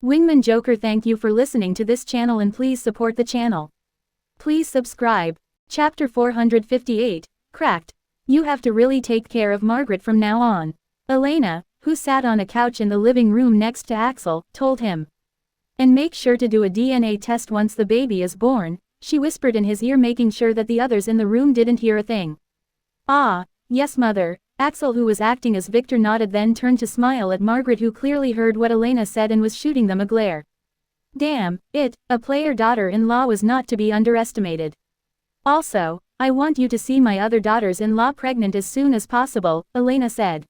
Wingman Joker, thank you for listening to this channel and please support the channel. Please subscribe. Chapter 458, Cracked. You have to really take care of Margaret from now on. Elena, who sat on a couch in the living room next to Axel, told him. And make sure to do a DNA test once the baby is born, she whispered in his ear, making sure that the others in the room didn't hear a thing. Ah, yes mother. Axel, who was acting as Victor, nodded, then turned to smile at Margaret, who clearly heard what Elena said and was shooting them a glare. Damn it, a player daughter-in-law was not to be underestimated. Also, I want you to see my other daughters-in-law pregnant as soon as possible, Elena said.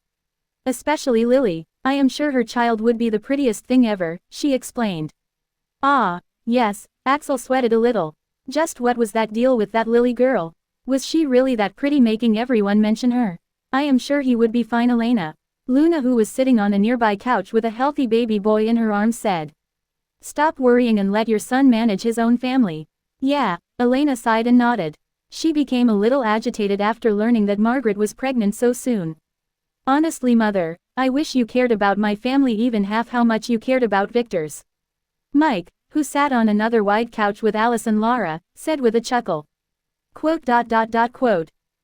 Especially Lily. I am sure her child would be the prettiest thing ever, she explained. Ah, yes, Axel sweated a little. Just what was that deal with that Lily girl? Was she really that pretty, making everyone mention her? I am sure he would be fine, Elena. Luna, who was sitting on a nearby couch with a healthy baby boy in her arms, said. Stop worrying and let your son manage his own family. Yeah, Elena sighed and nodded. She became a little agitated after learning that Margaret was pregnant so soon. Honestly mother, I wish you cared about my family even half how much you cared about Victor's. Mike, who sat on another wide couch with Alice and Lara, said with a chuckle. Quote.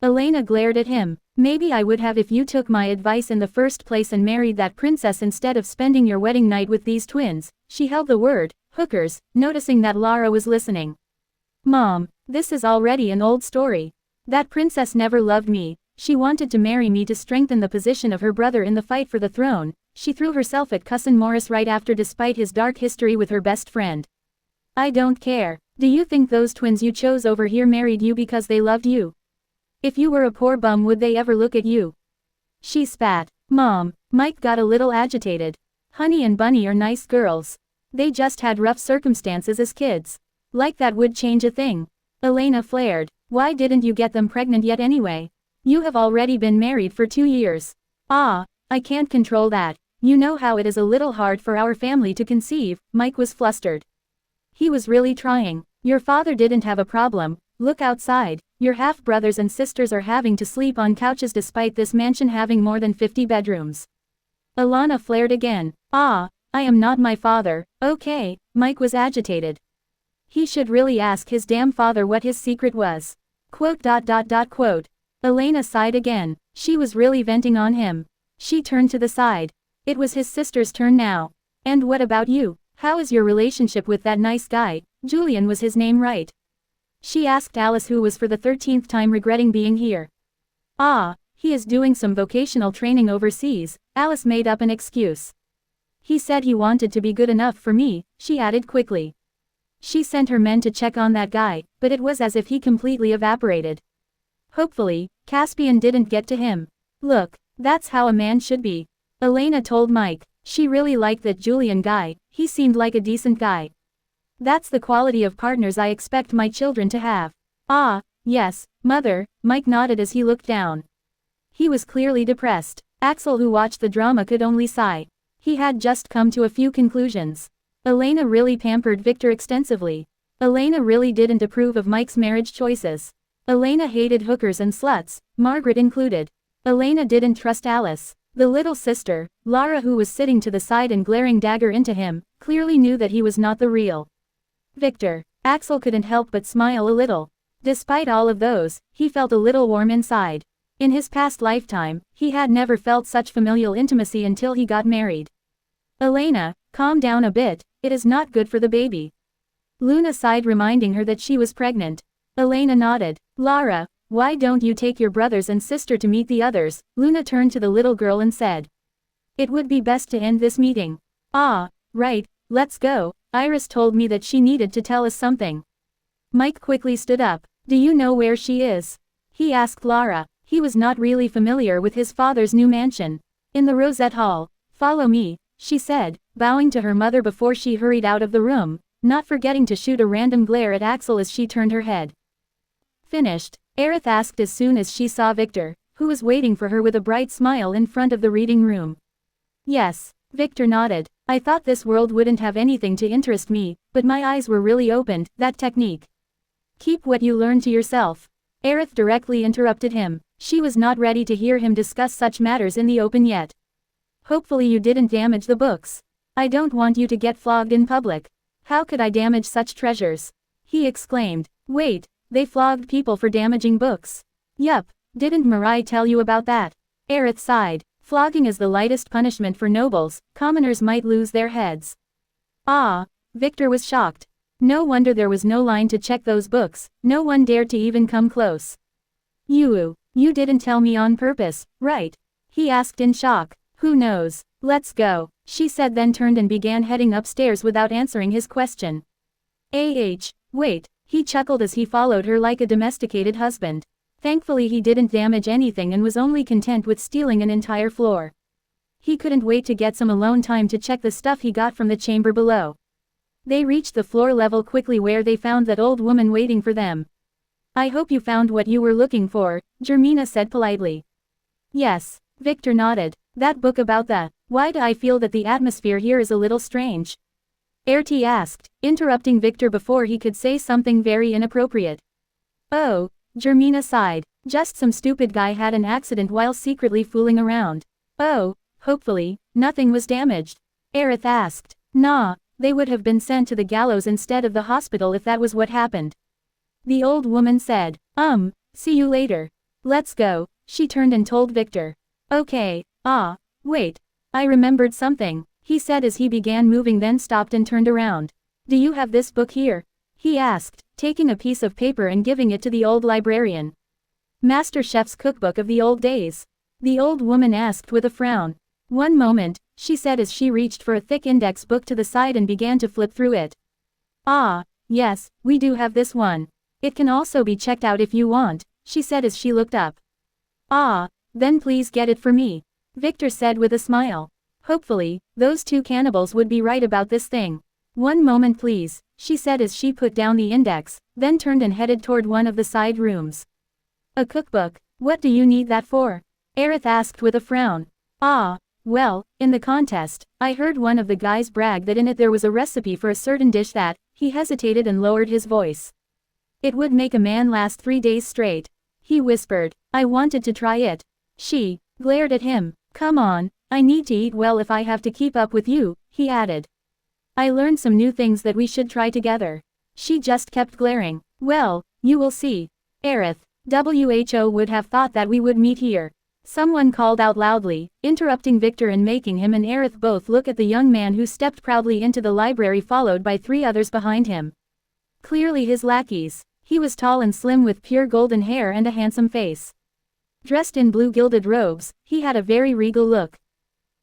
Elena glared at him. Maybe I would have if you took my advice in the first place and married that princess instead of spending your wedding night with these twins. She held the word, hookers, noticing that Lara was listening. Mom, this is already an old story. That princess never loved me. She wanted to marry me to strengthen the position of her brother in the fight for the throne. She threw herself at cousin Morris right after, despite his dark history with her best friend. I don't care. Do you think those twins you chose over here married you because they loved you? If you were a poor bum, would they ever look at you? She spat. Mom, Mike got a little agitated. Honey and Bunny are nice girls. They just had rough circumstances as kids. Like that would change a thing. Elena flared. Why didn't you get them pregnant yet anyway? You have already been married for 2 years. Ah, I can't control that. You know how it is a little hard for our family to conceive. Mike was flustered. He was really trying. Your father didn't have a problem. Look outside. Your half-brothers and sisters are having to sleep on couches despite this mansion having more than 50 bedrooms. Alana flared again. Ah, I am not my father. Okay, Mike was agitated. He should really ask his damn father what his secret was. Quote. Elena sighed again. She was really venting on him. She turned to the side. It was his sister's turn now. And what about you? How is your relationship with that nice guy? Julian was his name, right? She asked Alice, who was for the 13th time regretting being here. Ah, he is doing some vocational training overseas. Alice made up an excuse. He said he wanted to be good enough for me, she added quickly. She sent her men to check on that guy, but it was as if he completely evaporated. Hopefully, Caspian didn't get to him. Look, that's how a man should be. Elena told Mike. She really liked that Julian guy. He seemed like a decent guy. That's the quality of partners I expect my children to have. Ah, yes, mother, Mike nodded as he looked down. He was clearly depressed. Axel, who watched the drama, could only sigh. He had just come to a few conclusions. Elena really pampered Victor extensively. Elena really didn't approve of Mike's marriage choices. Elena hated hookers and sluts, Margaret included. Elena didn't trust Alice. The little sister, Lara, who was sitting to the side and glaring dagger into him, clearly knew that he was not the real Victor. Axel couldn't help but smile a little. Despite all of those, he felt a little warm inside. In his past lifetime, he had never felt such familial intimacy until he got married. Elena, calm down a bit, it is not good for the baby. Luna sighed, reminding her that she was pregnant. Elena nodded. Lara, why don't you take your brothers and sister to meet the others? Luna turned to the little girl and said. It would be best to end this meeting. Ah, right, let's go. Iris told me that she needed to tell us something. Mike quickly stood up. Do you know where she is? He asked Lara. He was not really familiar with his father's new mansion. In the Rosette Hall. Follow me, she said, bowing to her mother before she hurried out of the room, not forgetting to shoot a random glare at Axel as she turned her head. Finished? Aerith asked as soon as she saw Victor, who was waiting for her with a bright smile in front of the reading room. Yes, Victor nodded. I thought this world wouldn't have anything to interest me, but my eyes were really opened. That technique. Keep what you learned to yourself. Aerith directly interrupted him. She was not ready to hear him discuss such matters in the open yet. Hopefully you didn't damage the books. I don't want you to get flogged in public. How could I damage such treasures? He exclaimed. Wait, they flogged people for damaging books. Yup, didn't Mirai tell you about that? Aerith sighed. Flogging is the lightest punishment for nobles, commoners might lose their heads. Ah, Victor was shocked. No wonder there was no line to check those books, no one dared to even come close. You didn't tell me on purpose, right? He asked in shock. Who knows? Let's go, she said, then turned and began heading upstairs without answering his question. Wait, he chuckled as he followed her like a domesticated husband. Thankfully he didn't damage anything and was only content with stealing an entire floor. He couldn't wait to get some alone time to check the stuff he got from the chamber below. They reached the floor level quickly where they found that old woman waiting for them. I hope you found what you were looking for, Jermina said politely. Yes, Victor nodded. That book about the, why do I feel that the atmosphere here is a little strange? Aerith asked, interrupting Victor before he could say something very inappropriate. Oh, Jermina sighed. Just some stupid guy had an accident while secretly fooling around. Oh, hopefully, nothing was damaged. Aerith asked. Nah, they would have been sent to the gallows instead of the hospital if that was what happened. The old woman said. See you later. Let's go, she turned and told Victor. Okay, wait. I remembered something, he said as he began moving, then stopped and turned around. Do you have this book here? He asked, taking a piece of paper and giving it to the old librarian. Master Chef's cookbook of the old days? The old woman asked with a frown. One moment, she said as she reached for a thick index book to the side and began to flip through it. Yes, we do have this one. It can also be checked out if you want, she said as she looked up. Then please get it for me, Victor said with a smile. Hopefully, those two cannibals would be right about this thing. One moment please, she said as she put down the index, then turned and headed toward one of the side rooms. A cookbook, what do you need that for? Aerith asked with a frown. Well, in the contest, I heard one of the guys brag that in it there was a recipe for a certain dish that, he hesitated and lowered his voice. It would make a man last 3 days straight. He whispered. I wanted to try it. She glared at him. Come on, I need to eat well if I have to keep up with you, he added. I learned some new things that we should try together. She just kept glaring. Well, you will see. Aerith, WHO would have thought that we would meet here. Someone called out loudly, interrupting Victor and making him and Aerith both look at the young man who stepped proudly into the library followed by 3 others behind him. Clearly his lackeys. He was tall and slim with pure golden hair and a handsome face. Dressed in blue gilded robes, he had a very regal look.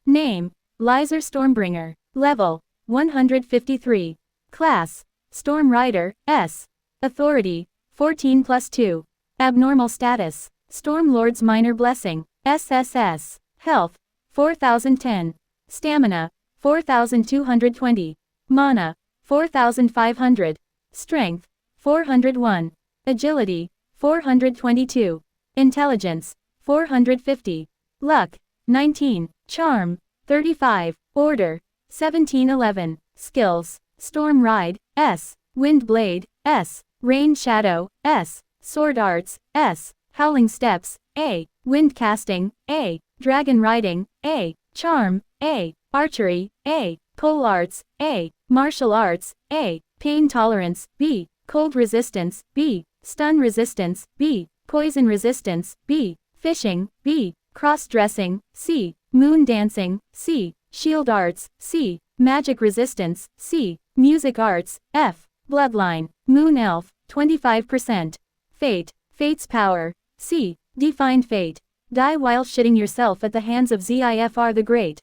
Name, Lizer Stormbringer. Level, 153. Class, Storm Rider, S. Authority, 14+2. Abnormal status, Storm Lord's Minor Blessing, SSS. Health, 4010. Stamina, 4220. Mana, 4500. Strength, 401. Agility, 422. Intelligence, 450. Luck, 19. Charm, 35. Order, 1711. Skills, Storm Ride, S. Wind Blade, S. Rain Shadow, S. Sword Arts, S. Howling Steps, A. Wind Casting, A. Dragon Riding, A. Charm, A. Archery, A. Pole Arts, A. Martial Arts, A. Pain Tolerance, B. Cold Resistance, B. Stun Resistance, B. Poison Resistance, B. Fishing, B. Cross-dressing, C. Moon Dancing, C. Shield Arts, C. Magic Resistance, C. Music Arts, F. Bloodline, Moon Elf, 25%. Fate, Fate's Power, C. Defined Fate. Die while shitting yourself at the hands of Zifr the Great.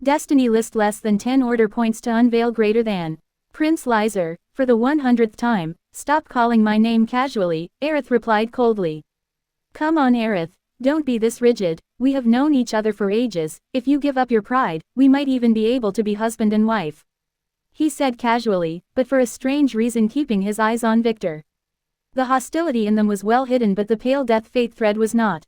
Destiny list less than 10 order points to unveil greater than. Prince Lizer, for the 100th time, stop calling my name casually, Aerith replied coldly. Come on Aerith, don't be this rigid, we have known each other for ages, if you give up your pride, we might even be able to be husband and wife. He said casually, but for a strange reason keeping his eyes on Victor. The hostility in them was well hidden but the pale death fate thread was not.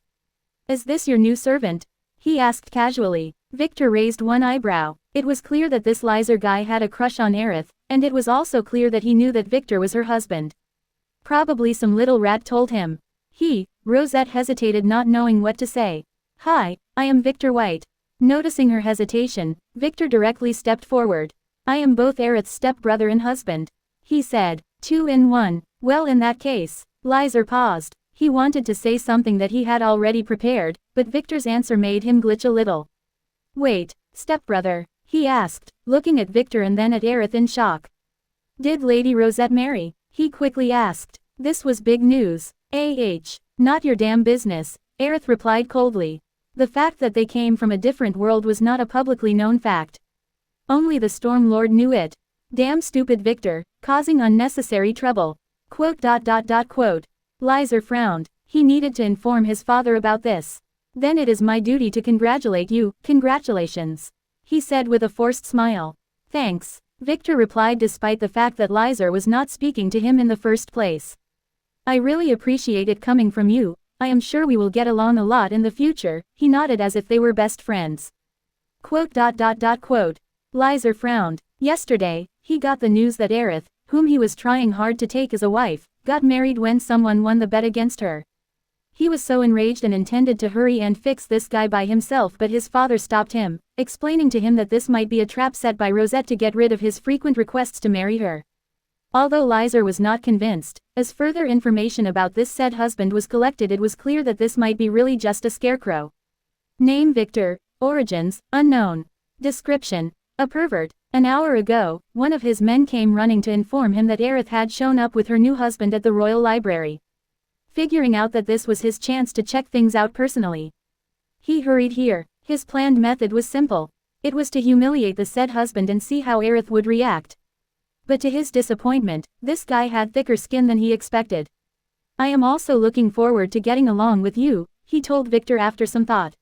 Is this your new servant? He asked casually. Victor raised one eyebrow. It was clear that this Lizer guy had a crush on Aerith, and it was also clear that he knew that Victor was her husband. Probably some little rat told him. Rosette hesitated not knowing what to say. Hi, I am Victor White. Noticing her hesitation, Victor directly stepped forward. I am both Aerith's stepbrother and husband, he said. 2 in 1. Well, in that case. Lizer paused. He wanted to say something that he had already prepared, but Victor's answer made him glitch a little. Wait, stepbrother? He asked, looking at Victor and then at Aerith in shock. Did Lady Rosette marry? He quickly asked. This was big news. Not your damn business, Aerith replied coldly. The fact that they came from a different world was not a publicly known fact. Only the Storm Lord knew it. Damn stupid Victor, causing unnecessary trouble. Lizer frowned. He needed to inform his father about this. Then it is my duty to congratulate you. Congratulations, he said with a forced smile. Thanks, Victor replied despite the fact that Lizer was not speaking to him in the first place. I really appreciate it coming from you. I am sure we will get along a lot in the future, he nodded as if they were best friends. Lizer frowned. Yesterday, he got the news that Aerith, whom he was trying hard to take as a wife, got married when someone won the bet against her. He was so enraged and intended to hurry and fix this guy by himself, but his father stopped him, explaining to him that this might be a trap set by Rosette to get rid of his frequent requests to marry her. Although Lizer was not convinced, as further information about this said husband was collected, it was clear that this might be really just a scarecrow. Name Victor, origins, unknown. Description, a pervert. An hour ago, one of his men came running to inform him that Aerith had shown up with her new husband at the Royal Library. Figuring out that this was his chance to check things out personally, he hurried here. His planned method was simple. It was to humiliate the said husband and see how Aerith would react. But to his disappointment, this guy had thicker skin than he expected. I am also looking forward to getting along with you, he told Victor after some thought.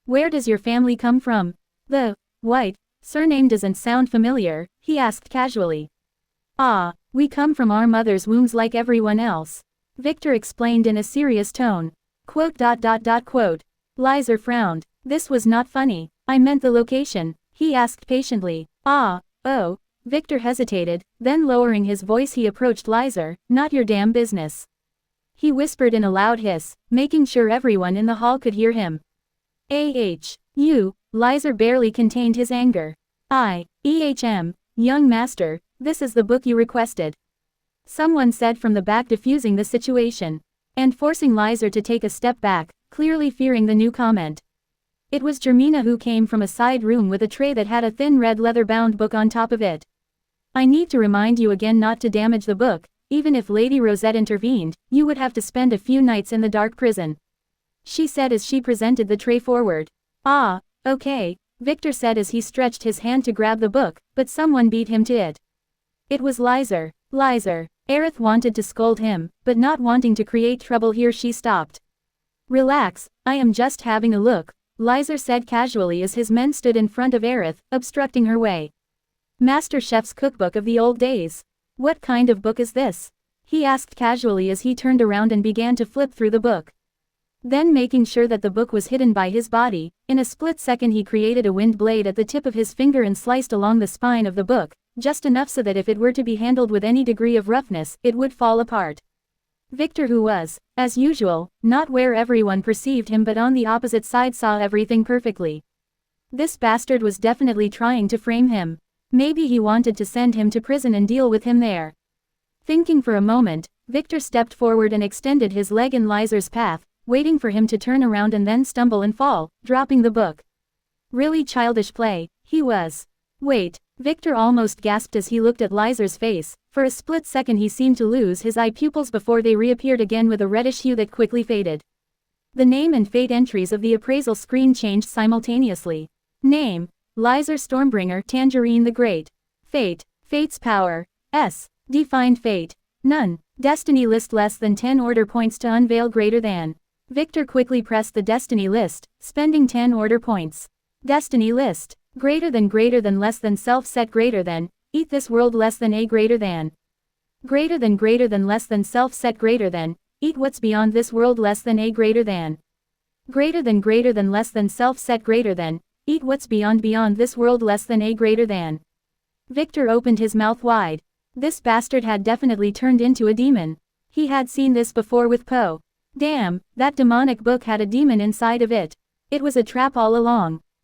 Where does your family come from? The White surname doesn't sound familiar, he asked casually. Ah, we come from our mother's wombs like everyone else, Victor explained in a serious tone. Lizer frowned. This was not funny. I meant the location, he asked patiently. Oh. Victor hesitated, then lowering his voice he approached Lizer. Not your damn business, he whispered in a loud hiss, making sure everyone in the hall could hear him. You, Lizer barely contained his anger. Young master, this is the book you requested, someone said from the back, diffusing the situation and forcing Lizer to take a step back, clearly fearing the new comment. It was Germina, who came from a side room with a tray that had a thin red leather-bound book on top of it. I need to remind you again not to damage the book. Even if Lady Rosette intervened, you would have to spend a few nights in the dark prison, she said as she presented the tray forward. Okay, Victor said as he stretched his hand to grab the book, but someone beat him to it. It was Lizer. Aerith wanted to scold him, but not wanting to create trouble here, she stopped. Relax, I am just having a look, Lizer said casually as his men stood in front of Aerith, obstructing her way. Master Chef's cookbook of the old days. What kind of book is this? He asked casually as he turned around and began to flip through the book. Then, making sure that the book was hidden by his body, in a split second he created a wind blade at the tip of his finger and sliced along the spine of the book, just enough so that if it were to be handled with any degree of roughness, it would fall apart. Victor, who was, as usual, not where everyone perceived him but on the opposite side, saw everything perfectly. This bastard was definitely trying to frame him. Maybe he wanted to send him to prison and deal with him there. Thinking for a moment, Victor stepped forward and extended his leg in Lizer's path, waiting for him to turn around and then stumble and fall, dropping the book. Really childish play, he was. Wait, Victor almost gasped as he looked at Lizer's face. For a split second he seemed to lose his eye pupils before they reappeared again with a reddish hue that quickly faded. The name and fate entries of the appraisal screen changed simultaneously. Name: Lizer Stormbringer Tangerine the Great. Fate: Fate's power. Defined fate: none. Destiny list: less than 10 order points to unveil greater than. Victor quickly pressed the destiny list, spending 10 order points. Destiny list: greater than less than self set greater than, eat this world less than a greater than less than self set greater than, eat what's beyond this world less than a greater than less than self set greater than, eat what's beyond this world less than a greater than. Victor opened his mouth wide. This bastard had definitely turned into a demon. He had seen this before with Poe. Damn, that demonic book had a demon inside of it. It was a trap all along.